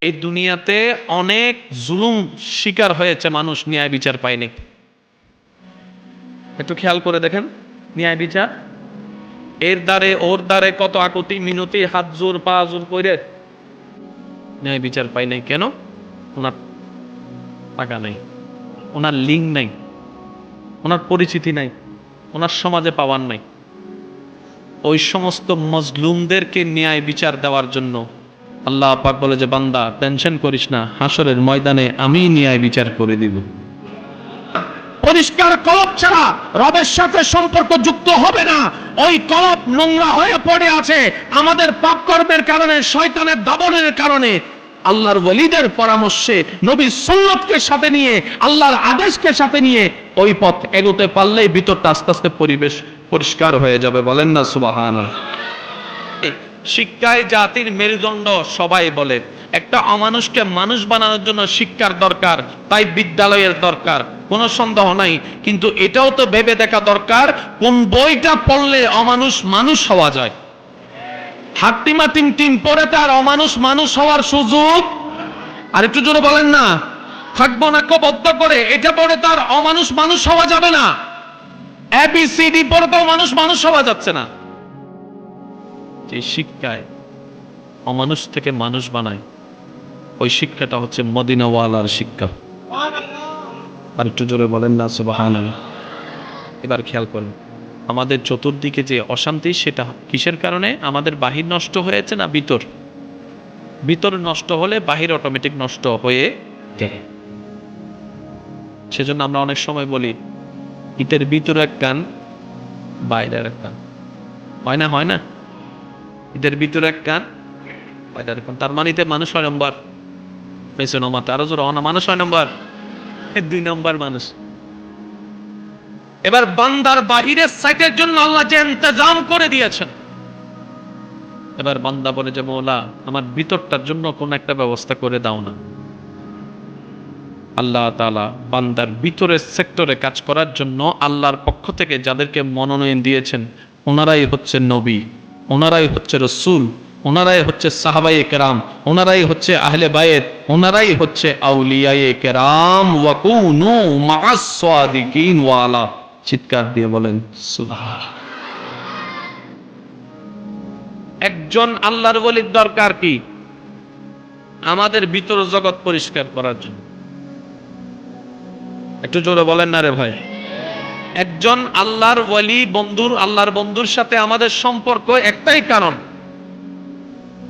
এই দুনিয়াতে অনেক জুলুম শিকার হয়েছে মানুষ, ন্যায় বিচার পায়নি। একটু খেয়াল করে দেখেন, ন্যায় বিচার এর দ্বারে ওর দ্বারে কত আকুতি মিনতি, হাত জোর পা জোর করে ন্যায় বিচার পাই নাই। কেন? ওনার টাকা নাই, ওনার লিঙ্ক নাই, ওনার পরিচিতি নাই, ওনার সমাজে পাওয়ার নাই। ওই সমস্ত মজলুমদেরকে ন্যায় বিচার দেওয়ার জন্য আল্লাহ পাক বলে যে, বান্দা টেনশন করিস না, হাসরের ময়দানে আমি ন্যায় বিচার করে দিব। পরিষ্কার কলব ছাড়া রবের সাথে সম্পর্ক যুক্ত হবে না। ওই কলব নোংরা হয়ে পড়ে আছে আমাদের পাপ কর্মের কারণে, শয়তানের দাবনের কারণে। আল্লাহর ওয়ালিদের পরামর্শে, নবীর সুন্নতকে সাথে নিয়ে, আল্লাহর আদেশকে সাথে নিয়ে ওই পথ এগোতে পারলেই ভিতরটা আস্তে আস্তে পরিবেশ পরিষ্কার হয়ে যাবে। বলেন না সুবহানাল্লাহ। শিক্ষায় জাতির মেরুদণ্ড সবাই বলে। একটা অমানুষকে মানুষ বানানোর জন্য শিক্ষার দরকার, তাই বিদ্যালয়ের দরকার, কোনো সন্দেহ নাই। কিন্তু এটাও তো ভেবে দেখা দরকার, কোন বইটা পড়লে অমানুষ মানুষ হওয়া যায়। হাট্টিমা টিম টিম পড়ে তার অমানুষ মানুষ হওয়ার সুযোগ, আর একটু জোরে বলেন না, থাকবো না বদ্ধ করে এটা পড়ে তার অমানুষ মানুষ হওয়া যাবে না। এবিসিডি পড়ে তো মানুষ মানুষ হওয়া যাচ্ছে না। যে শিক্ষায় অমানুষ থেকে মানুষ বানায়, ওই শিক্ষাটা হচ্ছে মদিনাওয়ালার শিক্ষা। আর একটু জোরে বলেন না সুবহানাল্লাহ। এবার খেয়াল করুন, আমাদের চতুর্দিকে যে অশান্তি, সেটা কিসের কারণে? আমাদের বাহির নষ্ট হয়েছে না ভিতর? ভিতর নষ্ট হলে বাহির অটোমেটিক নষ্ট হয়ে যায়। সেজন্য আমরা অনেক সময় বলি, ইটের ভিতরে এক কান, বাইরের এক কান। হয় না? হয় না? ইটের ভিতরে এক কান, বাইরের এক কান। তার মানে মানুষ 6 নম্বর, পেছনে মাথা আরো জোর অনা, মানুষ 6 নম্বর, 2 নম্বর মানুষ। এবার বান্দার বাহিরের সাইটের জন্য আল্লাহ যে ইন্তজাম করে দিয়েছেন, এবার বান্দা বলে যে, মওলা আমার ভিতরটার জন্য কোন একটা ব্যবস্থা করে দাও না। আল্লাহ তাআলা বান্দার ভিতরের সেক্টরে কাজ করার জন্য আল্লাহর পক্ষ থেকে যাদেরকে মনোনয়ন দিয়েছেন, ওনারাই হচ্ছে নবী, ওনারাই হচ্ছে রাসূল, ওনারাই হচ্ছে সাহাবায়ে কেরাম, ওনারাই হচ্ছে আহলে বায়েত, ওনারাই হচ্ছে আউলিয়ায়ে কেরাম। ওয়া কুনু মা'আস সাদিকিন ওয়ালা। চিৎকার দিয়ে বলেন সুবহানাল্লাহ। একজন আল্লাহর ওলির দরকার কি? আমাদের ভিতর জগৎ পরিষ্কার করার জন্য। একটু জোরে বলেন না রে ভাই। একজন আল্লাহর ওলি বন্ধুর, আল্লাহর বন্ধুর সাথে আমাদের সম্পর্ক একটাই কারণ,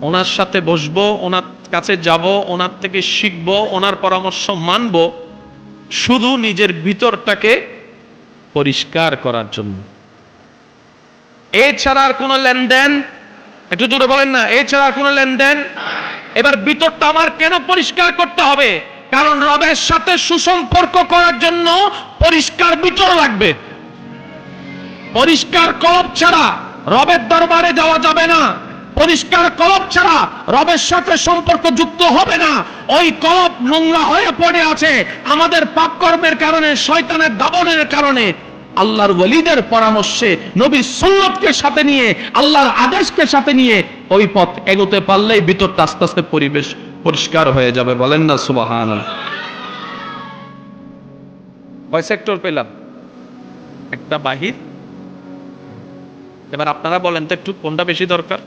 ওনার সাথে বসবো, ওনার কাছে যাব, ওনার থেকে শিখবো, ওনার পরামর্শ মানব, শুধু নিজের ভিতরটাকে পরিষ্কার করার জন্য। এছাড়া আর কোনো লেনদেন, একটু জোরে বলেন না, এছাড়া আর কোনো লেনদেন। এবার ভিতরটা আমার কেন পরিষ্কার করতে হবে? কারণ রবের সাথে সুসম্পর্ক করার জন্য পরিষ্কার ভিতর লাগবে। পরিষ্কার কলব ছাড়া রবের দরবারে যাওয়া যাবে না। পরিষ্কার কলব ছাড়া রবের সাথে সম্পর্ক যুক্ত হবে না। ওই কলব নোংরা হয়ে পড়ে আছে আমাদের পাপ কর্মের কারণে, শয়তানের দাবনের কারণে। আল্লাহর ওয়ালিদের পরামর্শে, নবীর সুন্নতকে সাথে নিয়ে, আল্লাহর আদেশকে সাথে নিয়ে ওই পথ এগোতে পারলেই ভিতরটা আস্তে আস্তে পরিবেশ পরিষ্কার হয়ে যাবে। বলেন না সুবহানাল্লাহ। কয় সেক্টর পেলাম? একটা বাহির। এবার আপনারা বলেন তো একটু, কোনটা বেশি দরকার?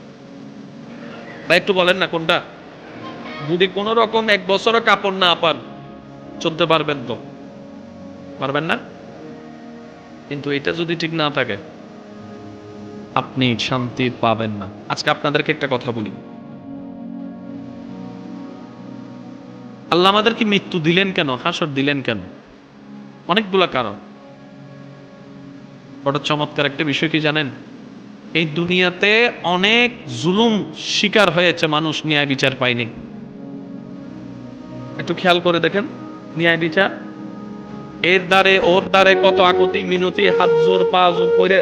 বা একটু বলেন না কোনটা? যদি কোন রকম 1 বছরও কাপড় না পান, চলতে পারবেন তো? পারবেন না? কিন্তু এটা যদি ঠিক না থাকে, আপনি শান্তি পাবেন না। আজকে আপনাদেরকে একটা কথা বলি, আল্লাহ আমাদেরকে মৃত্যু দিলেন কেন, হাসর দিলেন কেন? অনেকগুলা কারণ। বড় চমৎকার একটা বিষয় কি জানেন? এই দুনিয়াতে অনেক জুলুম শিকার হয়েছে মানুষ, ন্যায় বিচার পায়নি। একটু খেয়াল করে দেখেন, ন্যায় বিচার এর দ্বারে ওর দ্বারে কত আকুতি মিনতি, হাত জোর পা জোর করে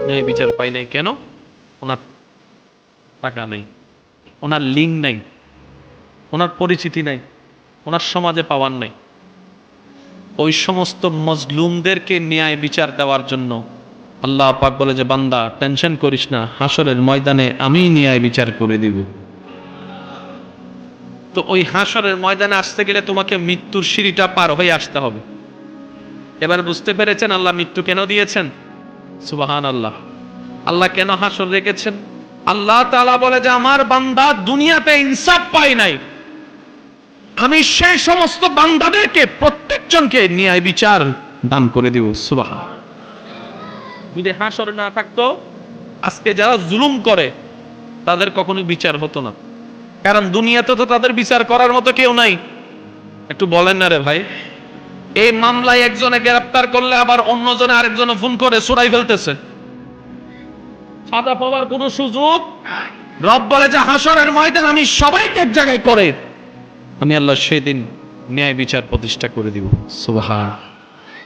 ন্যায় বিচার পাই নাই। কেন? ওনার টাকা নেই, ওনার লিঙ্ক নাই, ওনার পরিচিতি নাই, ওনার সমাজে পাওয়ার নাই। ওই সমস্ত মজলুমদেরকে ন্যায় বিচার দেওয়ার জন্য আল্লাহ পাক বলে যে, বান্দা টেনশন করিস না, হাসরের ময়দানে আমি ন্যায় বিচার করে দিব। তো ওই হাসরের ময়দানে আসতে গেলে তোমাকে মৃত্যুর সিঁড়িটা পার হয়ে আসতে হবে। এবার বুঝতে পেরেছেন আল্লাহ মৃত্যু কেন দিয়েছেন? সুবহানাল্লাহ। আল্লাহ কেন হাসর রেখেছেন? আল্লাহ তাআলা বলে যে আমার বান্দা দুনিয়াতে ইনসাফ পায় নাই, আমি সেই সমস্ত বান্দাদেরকে প্রত্যেকজনকে ন্যায় বিচার দান করে দিব। সুবহান। যদি হাসর না থাকতো আজকে যারা জুলুম করে তাদের কখনো বিচার হতো না, কারণ দুনিয়াতে তো তাদের বিচার করার মতো কেউ নাই। একটু বলেন না রে ভাই, এই মামলায় একজনে গ্রেফতার করলে আবার অন্যজনে আরেকজনে ফোন করে ছুড়াই ফেলতেছে, সাজা পাওয়ার কোনো সুযোগ। রব বলে যে হাসরের ময়দান আমি সবাইকে এক জায়গায় করে আমি আল্লাহ সেদিন ন্যায় বিচার প্রতিষ্ঠা করে দিব। সুবহান।